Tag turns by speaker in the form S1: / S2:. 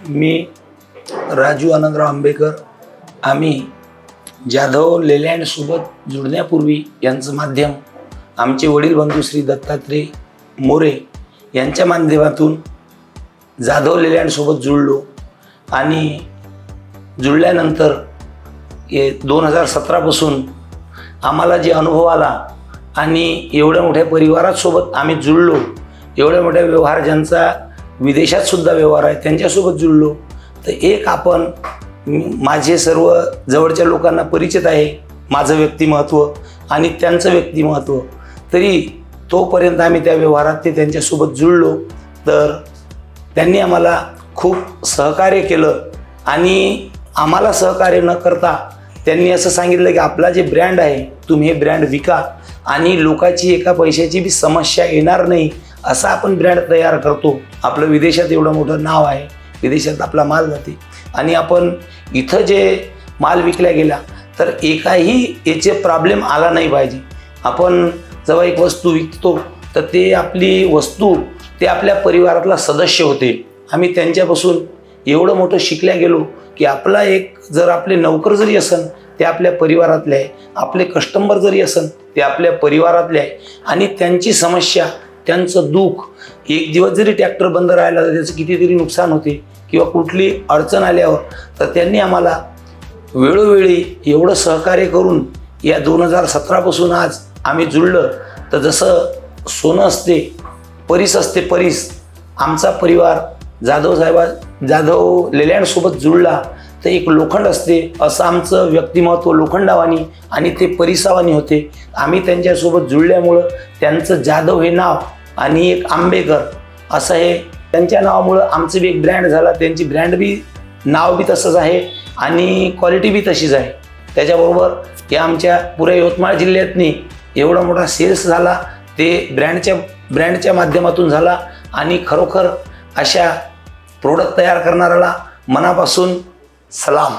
S1: मी राजू आनंदराव आंबेकर। आम्ही जाधव लेलँड सोबत जुळण्यापूर्वी यांचं माध्यम आमचे वडील बंधू श्री दत्तात्रय मोरे यांच्या माध्यमातून जाधव लेलँड सोबत जुळलो आणि जुळल्यानंतर 2017 पासून आम्हाला जे अनुभव आला आणि एवढ्या मोठ्या परिवारासोबत आम्ही जुळलो, एवढ्या मोठ्या व्यवहार ज्यांचा विदेशात सुद्धा व्यवहार आहे त्यांच्यासोबत जुळलो। तर एक आपण माझे सर्व जवळच्या लोकांना परिचित आहे माझं व्यक्तिमत्व आणि त्यांचं व्यक्तिमत्व, तरी तोपर्यंत आम्ही त्या व्यवहारात ते त्यांच्यासोबत जुळलो। तर त्यांनी आम्हाला खूप सहकार्य केलं आणि आम्हाला सहकार्य न करता त्यांनी असं सांगितलं की आपला जे ब्रँड आहे तुम्ही हे ब्रँड विका आणि लोकांची एका पैशाची बी समस्या येणार नाही असा आपण ब्रँड तयार करतो। आपलं विदेशात एवढं मोठं नाव आहे, विदेशात आपला माल जाते आणि आपण इथं जे माल विकला गेला तर एकाही याचे प्रॉब्लेम आला नाही पाहिजे। आपण जेव्हा एक वस्तू विकतो तर ते आपली वस्तू ते आपल्या परिवारातला सदस्य होते। आम्ही त्यांच्यापासून एवढं मोठं शिकल्या गेलो की आपला एक जर आपले नौकर जरी असन ते आपल्या परिवारातले आहे, आपले कस्टमर जरी असन ते आपल्या परिवारातले आहे आणि त्यांची समस्या त्यांचं दुःख एक दिवस जरी ट्रॅक्टर बंद राहिला तर त्याचं कितीतरी नुकसान होते किंवा कुठली अडचण आल्यावर तर त्यांनी आम्हाला वेळोवेळी एवढं सहकार्य करून या 2017 पासून आज आम्ही जुळलं। तर जसं सोनं असते परीस असते परीस, आमचा परिवार जाधव लेलँड सोबत जुळला तर एक लोखंड असते असं आमचं व्यक्तिमत्व लोखंडावानी आणि ते परिसावानी होते। आम्ही त्यांच्यासोबत जुळल्यामुळं त्यांचं जाधव हे नाव आणि एक आंबेकर असं हे त्यांच्या नावामुळं आमचं बी एक ब्रँड झाला, त्यांची ब्रँड बी नाव बी तसंच आहे आणि क्वालिटी बी तशीच आहे। त्याच्याबरोबर या आमच्या पुऱ्या यवतमाळ जिल्ह्यातनी एवढा मोठा सेल्स झाला ते ब्रँडच्या माध्यमातून झाला आणि खरोखर अशा प्रोडक्ट तयार करणाऱ्याला मनापासून सलाम।